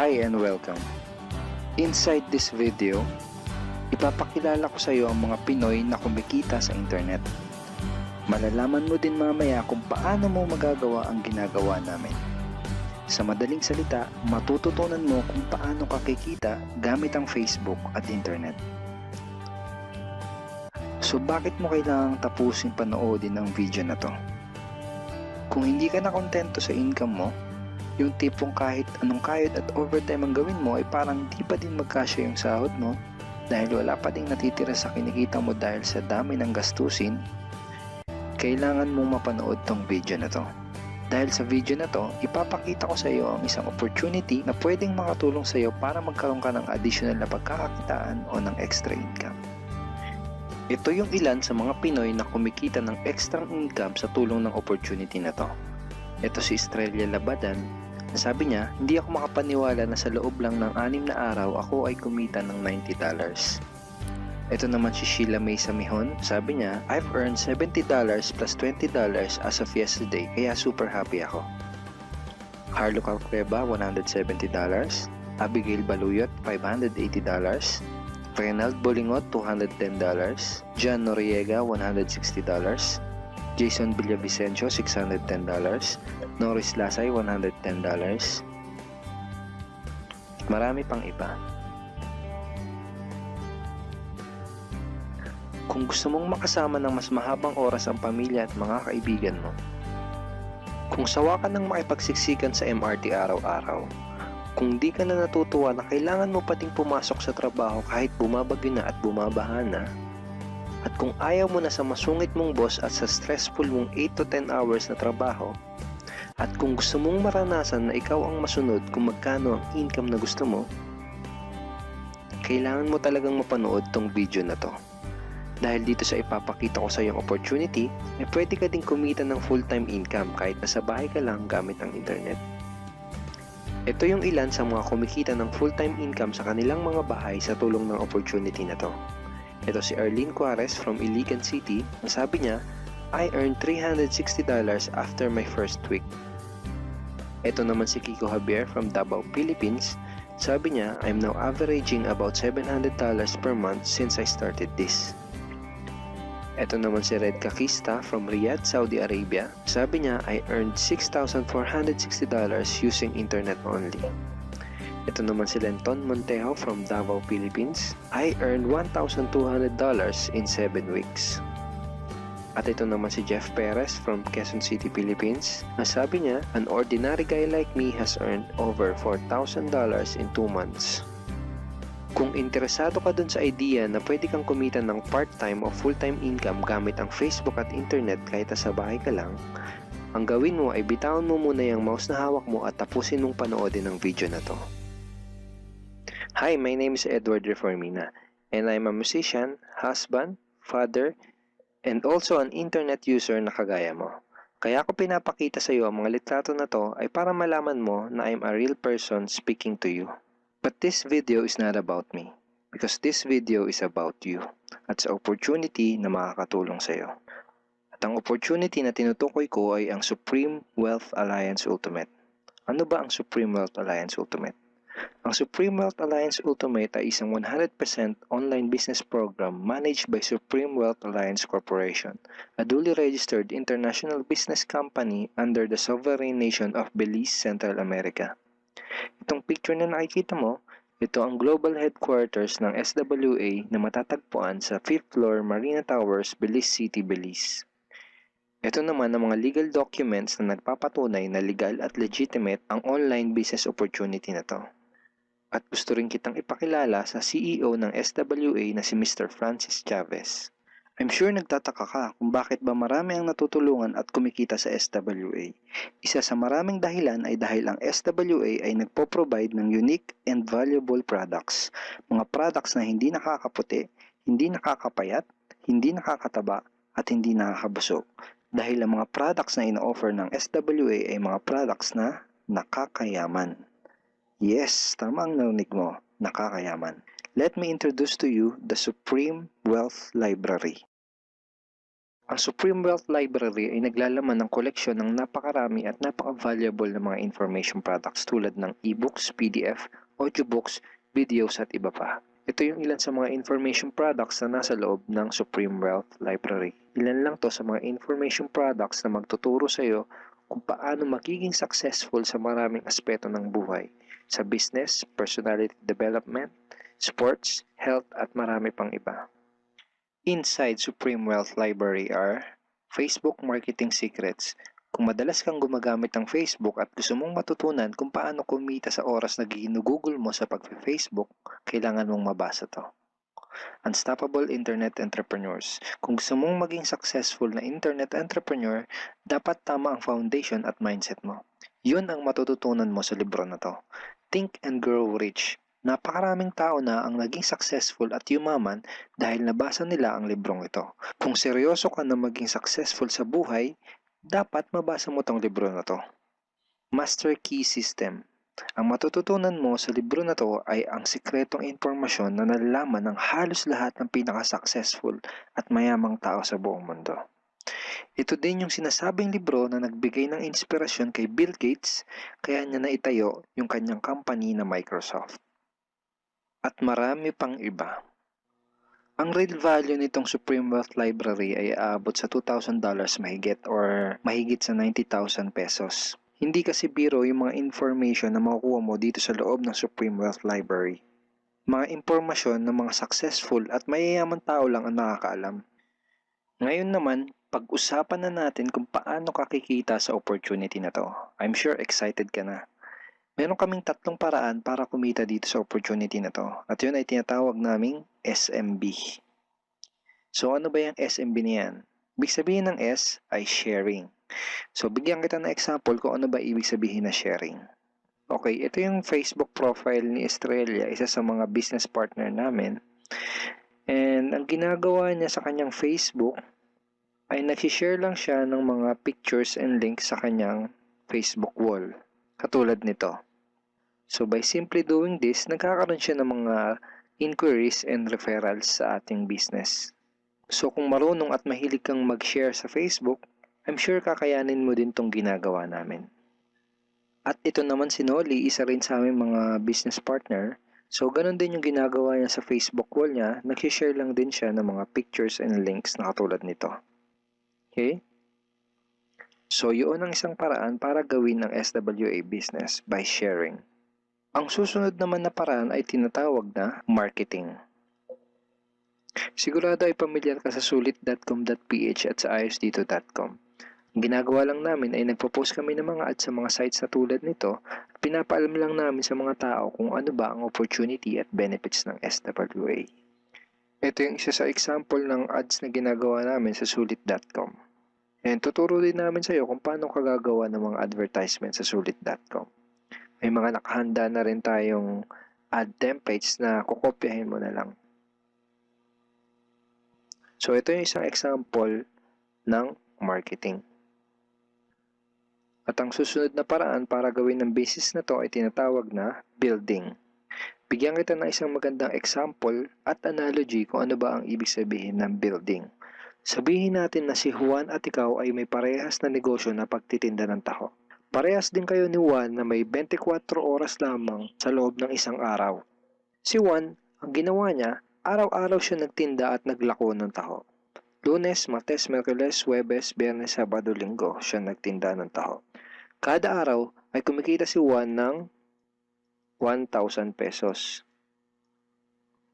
Hi and welcome. Inside this video, ipapakilala ko sa iyo ang mga Pinoy na kumikita sa internet. Malalaman mo din mamaya kung paano mo magagawa ang ginagawa namin. Sa madaling salita, matututunan mo kung paano ka kikita gamit ang Facebook at internet. So bakit mo kailangang tapusin panoodin ang video na to? Kung hindi ka na kontento sa income mo, yung tipong kahit anong kayod at overtime ang gawin mo ay parang di pa din magkasya yung sahod mo dahil wala pa ding natitira sa kinikita mo dahil sa dami ng gastusin, kailangan mong mapanood tong video na to. Dahil sa video na to, ipapakita ko sa iyo ang isang opportunity na pwedeng makatulong sa iyo para magkaroon ka ng additional na pagkakakitaan o ng extra income. Ito yung ilan sa mga Pinoy na kumikita ng extra income sa tulong ng opportunity na to. Ito si Estrella Labadan. Sabi niya, hindi ako makapaniwala na sa loob lang ng 6 na araw ako ay kumita ng $90. Ito naman si Sheila May Samihon. Sabi niya, I've earned $70 plus $20 as of yesterday, kaya super happy ako. Harlo Calcueba, $170. Abigail Baluyot, $580. Renald Bolingot, $210. John Noriega, $160. Jason Villavicencio, $610. Norris Lasay, $110. Marami pang iba. Kung gusto mong makasama ng mas mahabang oras ang pamilya at mga kaibigan mo, kung sawa ka ng makipagsiksikan sa MRT araw-araw, kung di ka na natutuwa na kailangan mo pating pumasok sa trabaho kahit bumabagyo na at bumabaha na, at kung ayaw mo na sa masungit mong boss at sa stressful mong 8 to 10 hours na trabaho, at kung gusto mong maranasan na ikaw ang masunod kung magkano ang income na gusto mo, kailangan mo talagang mapanood tong video na to. Dahil dito sa ipapakita ko sa iyong opportunity, ay pwede ka ding kumita ng full-time income kahit nasa bahay ka lang gamit ang internet. Ito yung ilan sa mga kumikita ng full-time income sa kanilang mga bahay sa tulong ng opportunity na to. Ito si Arlene Juarez from Iligan City. Sabi niya, I earned $360 after my first week. Ito naman si Kiko Javier from Davao, Philippines. Sabi niya, I'm now averaging about $700 per month since I started this. Ito naman si Red Kakista from Riyadh, Saudi Arabia. Sabi niya, I earned $6,460 using internet only. Ito naman si Lenton Montejo from Davao, Philippines. I earned $1,200 in 7 weeks. At ito naman si Jeff Perez from Quezon City, Philippines. Sabi niya, an ordinary guy like me has earned over $4,000 in 2 months. Kung interesado ka dun sa idea na pwede kang kumita ng part-time o full-time income gamit ang Facebook at internet kahit sa bahay ka lang, ang gawin mo ay bitawan mo muna yung mouse na hawak mo at tapusin mong panoodin ang video na to. Hi, my name is Edward Reformina and I'm a musician, husband, father, and also an internet user na kagaya mo. Kaya ako pinapakita sa iyo ang mga litrato na to ay para malaman mo na I'm a real person speaking to you. But this video is not about me because this video is about you at sa opportunity na makakatulong sa iyo. At ang opportunity na tinutukoy ko ay ang Supreme Wealth Alliance Ultimate. Ano ba ang Supreme Wealth Alliance Ultimate? Ang Supreme Wealth Alliance Ultimate ay isang 100% online business program managed by Supreme Wealth Alliance Corporation, a duly registered international business company under the sovereign nation of Belize, Central America. Itong picture na nakikita mo, ito ang global headquarters ng SWA na matatagpuan sa 5th floor Marina Towers, Belize City, Belize. Ito naman ang mga legal documents na nagpapatunay na legal at legitimate ang online business opportunity na to. At gusto rin kitang ipakilala sa CEO ng SWA na si Mr. Francis Chavez. I'm sure nagtataka ka kung bakit ba marami ang natutulungan at kumikita sa SWA. Isa sa maraming dahilan ay dahil ang SWA ay nagpo-provide ng unique and valuable products. Mga products na hindi nakakaputi, hindi nakakapayat, hindi nakakataba, at hindi nakakabusog. Dahil ang mga products na ino-offer ng SWA ay mga products na nakakayaman. Yes, tama ang narinig mo, nakakayaman. Let me introduce to you the Supreme Wealth Library. Ang Supreme Wealth Library ay naglalaman ng koleksyon ng napakarami at napaka-valuable na mga information products tulad ng e-books, PDF, audiobooks, videos at iba pa. Ito yung ilan sa mga information products na nasa loob ng Supreme Wealth Library. Ilan lang to sa mga information products na magtuturo sa iyo kung paano magiging successful sa maraming aspeto ng buhay, sa business, personality development, sports, health at marami pang iba. Inside Supreme Wealth Library are Facebook Marketing Secrets. Kung madalas kang gumagamit ng Facebook at gusto mong matutunan kung paano kumita sa oras na ginugugol mo sa pag-Facebook, kailangan mong mabasa to. Unstoppable Internet Entrepreneurs. Kung gusto mong maging successful na internet entrepreneur, dapat tama ang foundation at mindset mo. Yun ang matututunan mo sa libro na to. Think and Grow Rich. Napakaraming tao na ang naging successful at yumaman dahil nabasa nila ang librong ito. Kung seryoso ka na maging successful sa buhay, dapat mabasa mo tong libro na to. Master Key System. Ang matututunan mo sa libro na to ay ang sikretong impormasyon na nalalaman ng halos lahat ng pinaka-successful at mayamang tao sa buong mundo. Ito din yung sinasabing libro na nagbigay ng inspirasyon kay Bill Gates kaya niya naitayo yung kanyang company na Microsoft. At marami pang iba. Ang real value nitong Supreme Wealth Library ay aabot sa $2,000 mahigit or mahigit sa 90,000 pesos. Hindi kasi biro yung mga information na makukuha mo dito sa loob ng Supreme Wealth Library. Mga impormasyon ng mga successful at mayayaman tao lang ang nakakaalam. Ngayon naman, pag-usapan na natin kung paano ka kikita sa opportunity na to. I'm sure excited ka na. Meron kaming 3 paraan para kumita dito sa opportunity na to. At yun ay tinatawag naming SMB. So ano ba yung SMB niyan? Ibig sabihin ng S ay sharing. So bigyan kita ng example kung ano ba ibig sabihin na sharing. Okay, ito yung Facebook profile ni Estrella, isa sa mga business partner namin. And ang ginagawa niya sa kanyang Facebook ay nagsishare lang siya ng mga pictures and links sa kanyang Facebook wall. Katulad nito. So by simply doing this, nagkakaroon siya ng mga inquiries and referrals sa ating business. So kung marunong at mahilig kang mag-share sa Facebook, I'm sure kakayanin mo din tong ginagawa namin. At ito naman si Nolly, isa rin sa aming mga business partner. So ganun din yung ginagawa niya sa Facebook wall niya, nag-share lang din siya ng mga pictures and links na katulad nito. Okay? So yun ang isang paraan para gawin ang SWA business by sharing. Ang susunod naman na paraan ay tinatawag na marketing. Sigurado ay pamilyar ka sa sulit.com.ph at sa ayosdito.com. Ang ginagawa lang namin ay nagpo-post kami ng mga ads sa mga sites na tulad nito at pinapaalam lang namin sa mga tao kung ano ba ang opportunity at benefits ng SWA. Ito yung isa sa example ng ads na ginagawa namin sa sulit.com. And tuturo din namin sa iyo kung paano ka gagawa ng mga advertisement sa sulit.com. May mga nakahanda na rin tayong ad templates na kukopyahin mo na lang. So ito yung isang example ng marketing. At ang susunod na paraan para gawin ng business na to ay tinatawag na building. Bigyan kita ng isang magandang example at analogy kung ano ba ang ibig sabihin ng building. Sabihin natin na si Juan at ikaw ay may parehas na negosyo na pagtitinda ng taho. Parehas din kayo ni Juan na may 24 oras lamang sa loob ng isang araw. Si Juan, ang ginawa niya, araw-araw siya nagtinda at naglako ng taho. Lunes, Martes, Miyerkules, Huwebes, Biyernes, Sabado, Linggo siya nagtinda ng taho. Kada araw ay kumikita si Juan ng 1,000 pesos.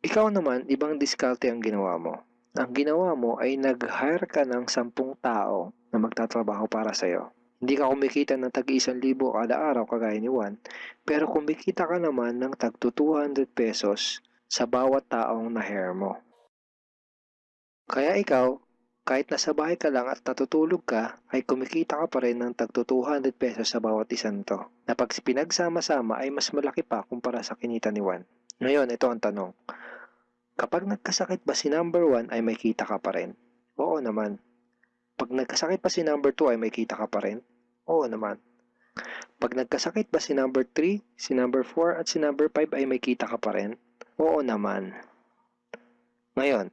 Ikaw naman, ibang diskarte ang ginawa mo. Ang ginawa mo ay nag-hire ka ng 10 tao na magtatrabaho para sa'yo. Hindi ka kumikita ng tag-1,000 kada araw kagaya ni Juan, pero kumikita ka naman ng tag 200 pesos sa bawat taong na-hire mo. Kaya ikaw, kahit nasa bahay ka lang at natutulog ka, ay kumikita ka pa rin ng tag 200 pesos sa bawat isang to, na pag pinagsama-sama ay mas malaki pa kumpara sa kinita ni Juan. Ngayon, ito ang tanong. Kapag nagkasakit ba si number 1 ay may kita ka pa rin? Oo naman. Pag nagkasakit pa si number 2 ay may kita ka pa rin? Oo naman. Pag nagkasakit ba si number 3, si number 4 at si number 5 ay may kita ka pa rin? Oo naman. Ngayon,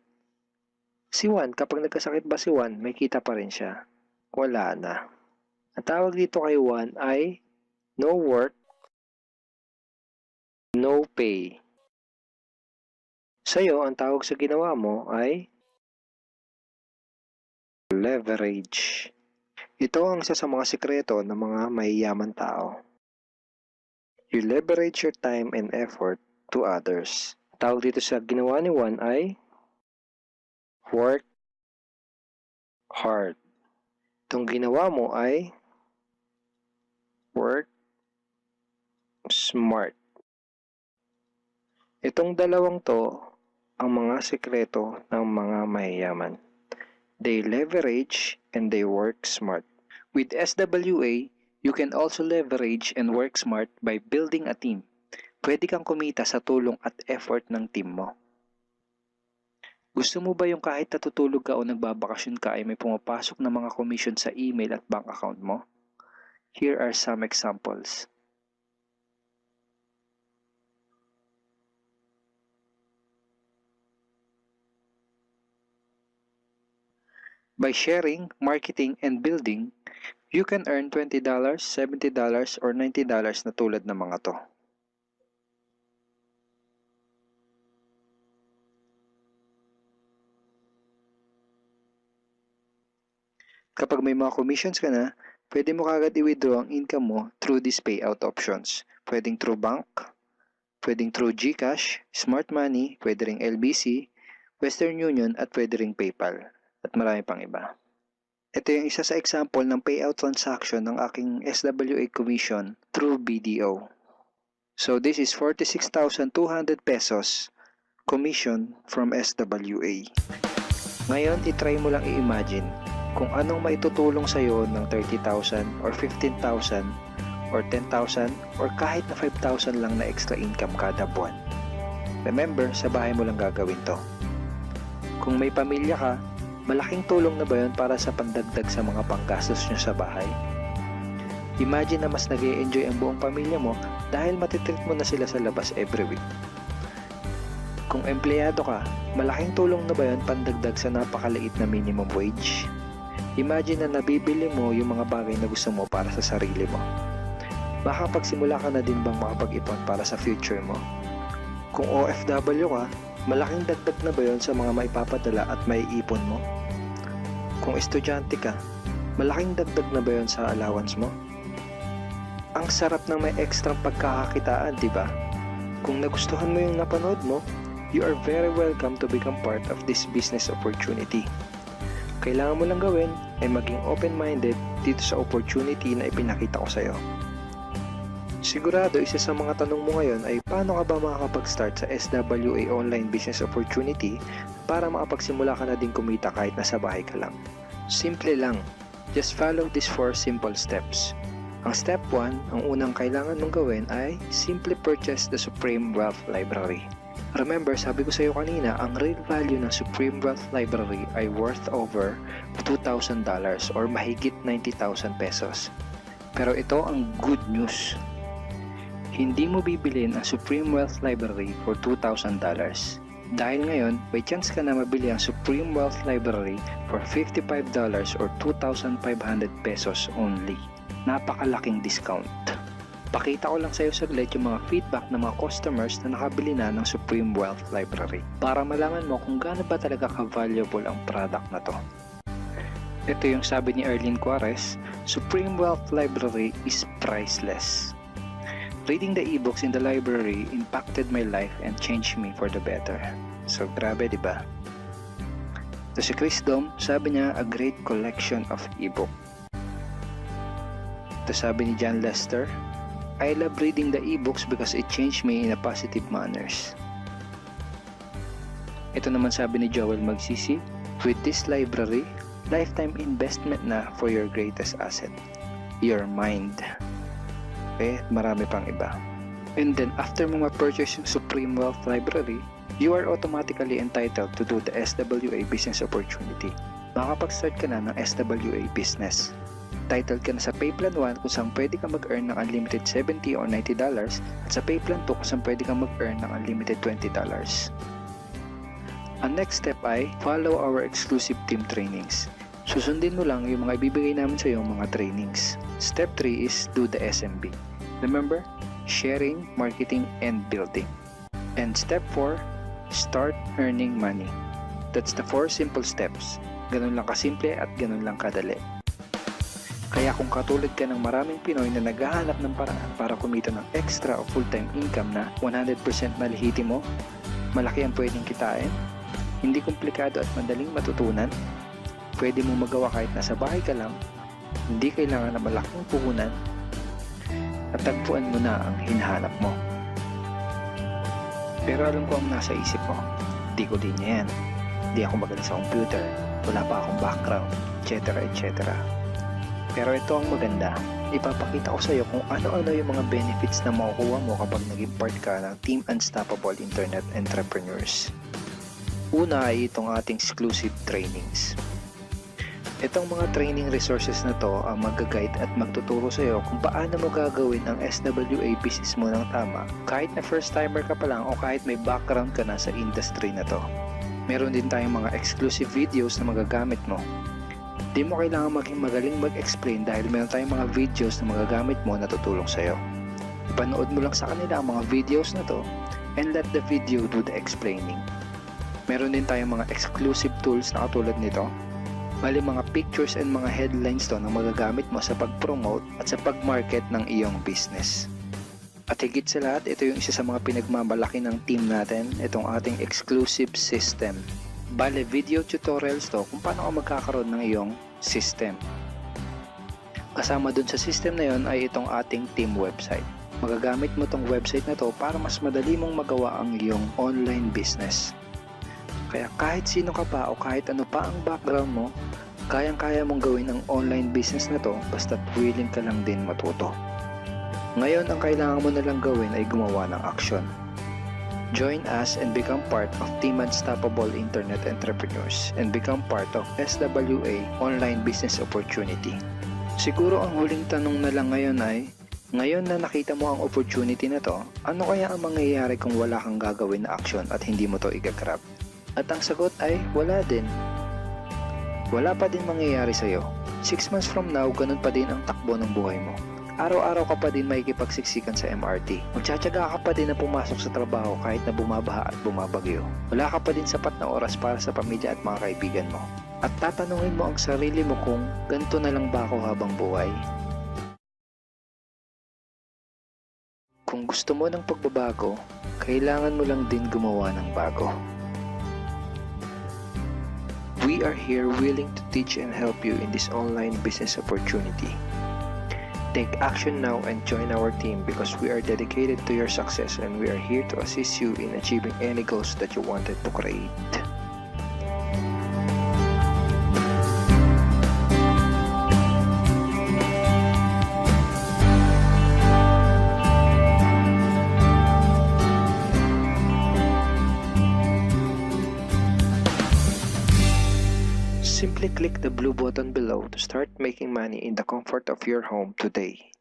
Si Juan, kapag nagkasakit ba si Juan, may kita pa rin siya? Wala na. Ang tawag dito kay Juan ay no work, no pay. Sa'yo, ang tawag sa ginawa mo ay leverage. Ito ang isa sa mga sikreto ng mga mayayaman tao. You leverage your time and effort to others. Tawag dito sa ginawa ni Juan ay work hard. Itong ginawa mo ay work smart. Itong dalawang to ang mga sikreto ng mga mayayaman. They leverage and they work smart. With SWA, you can also leverage and work smart by building a team. Pwede kang kumita sa tulong at effort ng team mo. Gusto mo ba yung kahit natutulog ka o nagbabakasyon ka ay may pumapasok na mga commission sa email at bank account mo? Here are some examples. By sharing, marketing, and building, you can earn $20, $70, or $90 na tulad ng mga to. Kapag may mga commissions ka na, pwede mo kagad i-withdraw ang income mo through these payout options. Pwedeng through bank, pwedeng through GCash, Smart Money, pwede ring LBC, Western Union, at pwede ring PayPal. At marami pang iba. Ito yung isa sa example ng payout transaction ng aking SWA commission through BDO. So this is 46,200 pesos commission from SWA. Ngayon, itry mo lang i-imagine kung anong maitutulong sa'yo ng 30,000 or 15,000 or 10,000 or kahit na 5,000 lang na extra income kada buwan. Remember, sa bahay mo lang gagawin to. Kung may pamilya ka, malaking tulong na ba yun para sa pandagdag sa mga panggastos nyo sa bahay? Imagine na mas nag-e-enjoy ang buong pamilya mo dahil matitreat mo na sila sa labas every week. Kung empleyado ka, malaking tulong na ba yun pandagdag sa napakaliit na minimum wage? Imagine na nabibili mo yung mga bagay na gusto mo para sa sarili mo. Makapagsimula ka na din bang makapag-ipon para sa future mo? Kung OFW ka, malaking dagdag na ba yun sa mga maipapadala at maiipon mo? Kung estudyante ka, malaking dagdag na ba yun sa allowance mo? Ang sarap ng may extra pagkakakitaan, di ba? Kung nagustuhan mo yung napanood mo, you are very welcome to become part of this business opportunity. Kailangan mo lang gawin ay maging open-minded dito sa opportunity na ipinakita ko sa'yo. Sigurado, isa sa mga tanong mo ngayon ay paano ka ba makakapag-start sa SWA online business opportunity para makapagsimula ka na din kumita kahit nasa bahay ka lang. Simple lang. Just follow these 4 simple steps. Ang step 1, ang unang kailangan mong gawin ay simply purchase the Supreme Wealth Library. Remember, sabi ko sa iyo kanina, ang real value ng Supreme Wealth Library ay worth over $2,000 or mahigit 90,000 pesos. Pero ito ang good news. Hindi mo bibilin ang Supreme Wealth Library for $2,000. Dahil ngayon, may chance ka na mabili ang Supreme Wealth Library for $55 or 2,500 pesos only. Napakalaking discount. Pakita ko lang sa iyo saglit yung mga feedback ng mga customers na nakabili na ng Supreme Wealth Library para malaman mo kung gaano ba talaga ka-valuable ang product na to. Ito yung sabi ni Erlene Juarez, Supreme Wealth Library is priceless. Reading the ebooks in the library impacted my life and changed me for the better. So grabe, di ba? Ito si Chris Dom, sabi niya, a great collection of ebook. Ito sabi ni John Lester, I love reading the ebooks because it changed me in a positive manners. Ito naman sabi ni Joel Magsisi, with this library, lifetime investment na for your greatest asset, your mind. Okay, marami pang iba. And then after mo ma-purchase yung Supreme Wealth Library, you are automatically entitled to do the SWA business opportunity. Makapag-start ka na ng SWA business. Titled ka na sa Payplan 1 kung saan pwede ka mag-earn ng unlimited $70 or $90 at sa Payplan 2 kung saan pwede ka mag-earn ng unlimited $20. Ang next step ay follow our exclusive team trainings. Susundin mo lang yung mga ibibigay namin sa iyo mga trainings. Step 3 is do the SMB. Remember, sharing, marketing, and building. And step 4, start earning money. That's the 4 simple steps. Ganun lang kasimple at ganun lang kadali. Kaya kung katulad ka ng maraming Pinoy na naghahanap ng paraan para kumita ng extra o full-time income na 100% malihiti mo, malaki ang pwedeng kitain, hindi komplikado at madaling matutunan, pwede mo magawa kahit nasa bahay ka lang, hindi kailangan na malaking puhunan, at tagpuan mo na ang hinahanap mo. Pero alam ko ang nasa isip mo, di ko linya yan, di ako magaling sa computer, wala pa akong background, etc. etc. Pero ito ang maganda, ipapakita ko sa iyo kung ano-ano yung mga benefits na makukuha mo kapag naging part ka ng Team Unstoppable Internet Entrepreneurs. Una ay itong ating exclusive trainings. Itong mga training resources na to ang mag-guide at magtuturo sa iyo kung paano mo gagawin ang SWA business mo ng tama kahit na first timer ka pa lang o kahit may background ka na sa industry na to. Meron din tayong mga exclusive videos na magagamit mo. Di mo kailangan maging magaling mag-explain dahil meron tayong mga videos na magagamit mo na tutulong sa iyo. Ipanood mo lang sa kanila ang mga videos na to and let the video do the explaining. Meron din tayong mga exclusive tools na katulad nito. Bali mga pictures and mga headlines to na magagamit mo sa pag-promote at sa pag-market ng iyong business. At higit sa lahat, ito yung isa sa mga pinagmamalaki ng team natin, itong ating exclusive system. Bale, video tutorials to kung paano ka magkakaroon ng iyong system. Kasama dun sa system na yon ay itong ating team website. Magagamit mo tong website na to para mas madali mong magawa ang iyong online business. Kaya kahit sino ka pa o kahit ano pa ang background mo, kayang-kaya mong gawin ang online business na to basta't willing ka lang din matuto. Ngayon, ang kailangan mo na lang gawin ay gumawa ng aksyon. Join us and become part of Team Unstoppable Internet Entrepreneurs and become part of SWA Online Business Opportunity. Siguro ang huling tanong na lang ngayon ay, ngayon na nakita mo ang opportunity na to, ano kaya ang mangyayari kung wala kang gagawin na aksyon at hindi mo to igagrab? At ang sagot ay, wala din. Wala pa din mangyayari sa'yo. 6 months from now, ganun pa din ang takbo ng buhay mo. Araw-araw ka pa din makikipagsiksikan sa MRT. Magtsatsaga ka pa din na pumasok sa trabaho kahit na bumabaha at bumabagyo. Wala ka pa din sapat na oras para sa pamilya at mga kaibigan mo. At tatanungin mo ang sarili mo kung ganito na lang ba ako habang buhay? Kung gusto mo ng pagbabago, kailangan mo lang din gumawa ng bago. We are here willing to teach and help you in this online business opportunity. Take action now and join our team because we are dedicated to your success and we are here to assist you in achieving any goals that you wanted to create. Simply click the blue button below to start making money in the comfort of your home today.